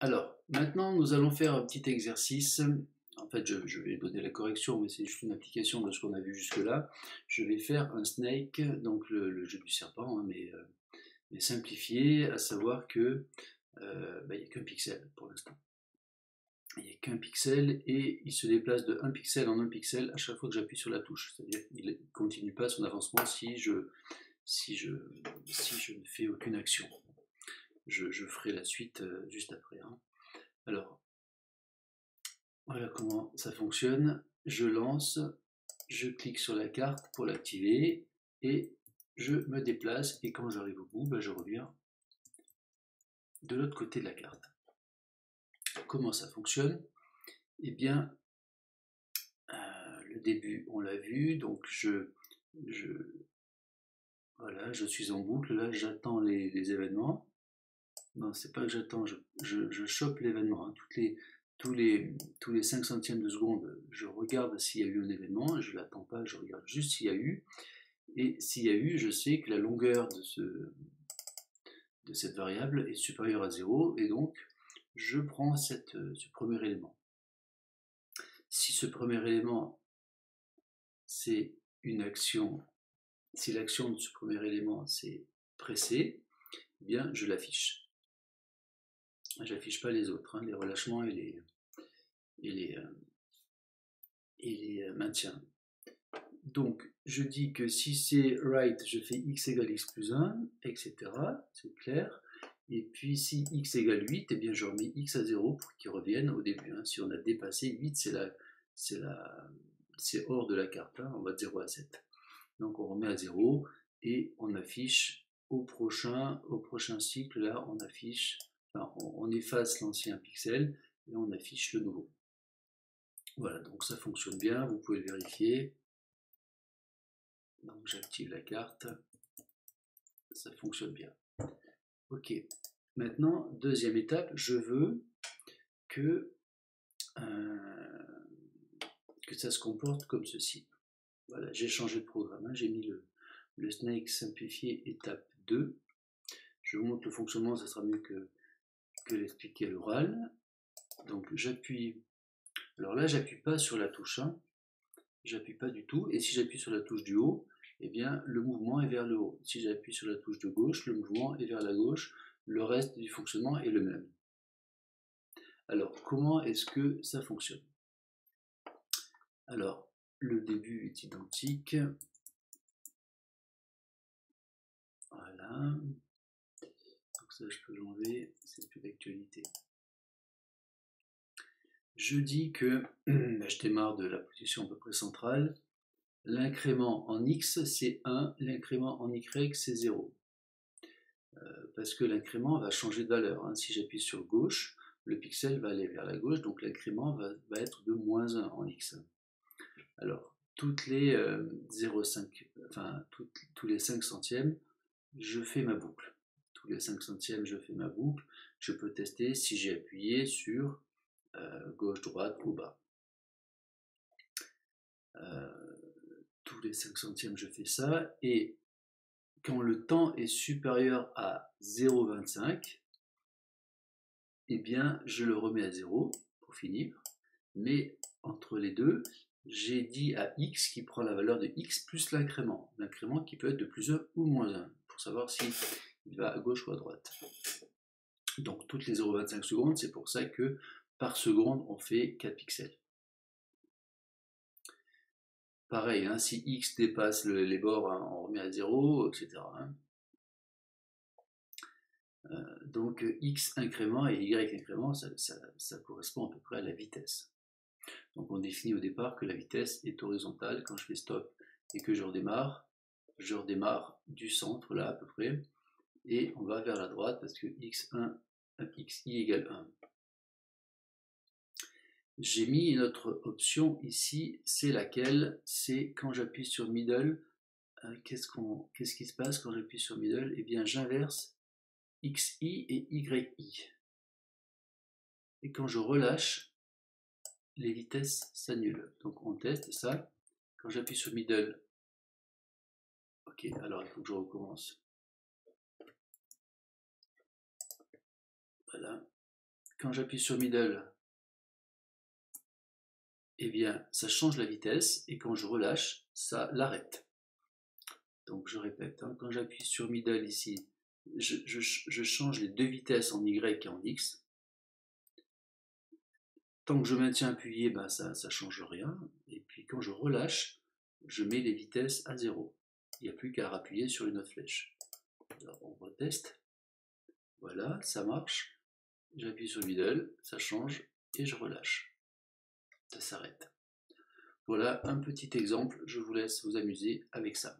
Alors, maintenant, nous allons faire un petit exercice. En fait, je vais donner la correction, mais c'est juste une application de ce qu'on a vu jusque-là. Je vais faire un snake, donc le jeu du serpent, hein, mais simplifié, à savoir que il n'y a qu'un pixel pour l'instant. Il n'y a qu'un pixel et il se déplace de 1 pixel en 1 pixel à chaque fois que j'appuie sur la touche. C'est-à-dire qu'il ne continue pas son avancement si je ne fais aucune action. Je ferai la suite juste après, hein. Alors, voilà comment ça fonctionne. Je lance, je clique sur la carte pour l'activer et je me déplace. Et quand j'arrive au bout, je reviens de l'autre côté de la carte. Comment ça fonctionne? Eh bien, le début, on l'a vu. Donc, voilà, je suis en boucle. Là, j'attends les événements. Non, c'est pas que j'attends, je chope l'événement, hein. Tous les 5 centièmes de seconde, je regarde s'il y a eu un événement, je ne l'attends pas, je regarde juste s'il y a eu. Et s'il y a eu, je sais que la longueur de cette variable est supérieure à 0, et donc je prends ce premier élément. Si ce premier élément, c'est une action, si l'action de ce premier élément, c'est presser, eh bien je l'affiche. J'affiche pas les autres, hein, les relâchements et les maintiens. Donc, je dis que si c'est right, je fais x égale x plus 1, etc. C'est clair. Et puis, si x égale 8, eh bien, je remets x à 0 pour qu'il revienne au début, hein. Si on a dépassé 8, c'est hors de la carte, hein. On va de 0 à 7. Donc, on remet à 0 et on affiche au prochain cycle, là, on affiche, enfin, on efface l'ancien pixel et on affiche le nouveau. Voilà, donc ça fonctionne bien, vous pouvez le vérifier. Donc j'active la carte, ça fonctionne bien. Ok, maintenant, deuxième étape, je veux que ça se comporte comme ceci. Voilà, j'ai changé de programme, hein. J'ai mis le snake simplifié étape 2. Je vous montre le fonctionnement, ça sera mieux que l'expliquer à l'oral. Donc j'appuie, alors là j'appuie pas sur la touche 1, j'appuie pas du tout, et si j'appuie sur la touche du haut, eh bien le mouvement est vers le haut. Si j'appuie sur la touche de gauche, le mouvement est vers la gauche. Le reste du fonctionnement est le même. Alors, comment est-ce que ça fonctionne? Alors, le début est identique. Voilà. Donc ça, je peux l'enlever, c'est plus d'actualité. Je dis que je démarre de la position à peu près centrale. L'incrément en x, c'est 1. L'incrément en y, c'est 0. Parce que l'incrément va changer de valeur, hein. Si j'appuie sur gauche, le pixel va aller vers la gauche, donc l'incrément va être de moins 1 en x. Alors, toutes les 0,5, enfin, tous les 5 centièmes, je fais ma boucle. Tous les 5 centièmes, je fais ma boucle. Je peux tester si j'ai appuyé sur gauche, droite ou bas. Tous les 5 centièmes, je fais ça. Et quand le temps est supérieur à 0,25, eh bien, je le remets à 0 pour finir. Mais entre les deux, j'ai dit à x qui prend la valeur de x plus l'incrément. L'incrément qui peut être de plus 1 ou moins 1, pour savoir si il va à gauche ou à droite. Donc toutes les 0,25 secondes, c'est pour ça que par seconde, on fait 4 pixels. Pareil, hein, si x dépasse les bords, hein, on remet à 0, etc. Hein. Donc x incrément et y incrément, ça correspond à peu près à la vitesse. Donc on définit au départ que la vitesse est horizontale. Quand je fais stop et que je redémarre du centre là à peu près, et on va vers la droite parce que xi égale 1. J'ai mis une autre option ici, c'est laquelle? C'est quand j'appuie sur middle, qu'est-ce qui se passe quand j'appuie sur middle? Eh bien j'inverse xi et yi. Et quand je relâche, les vitesses s'annulent. Donc on teste ça. Quand j'appuie sur middle, ok, alors il faut que je recommence. Voilà. quand j'appuie sur middle, eh bien, ça change la vitesse, et quand je relâche, ça l'arrête. Donc je répète, hein, quand j'appuie sur middle ici, je change les deux vitesses en Y et en X. Tant que je maintiens appuyé, ben ça ne change rien. Et puis quand je relâche, je mets les vitesses à 0. Il n'y a plus qu'à appuyer sur une autre flèche. Alors on reteste. Voilà, ça marche. J'appuie sur middle, ça change, et je relâche. Ça s'arrête. Voilà un petit exemple, je vous laisse vous amuser avec ça.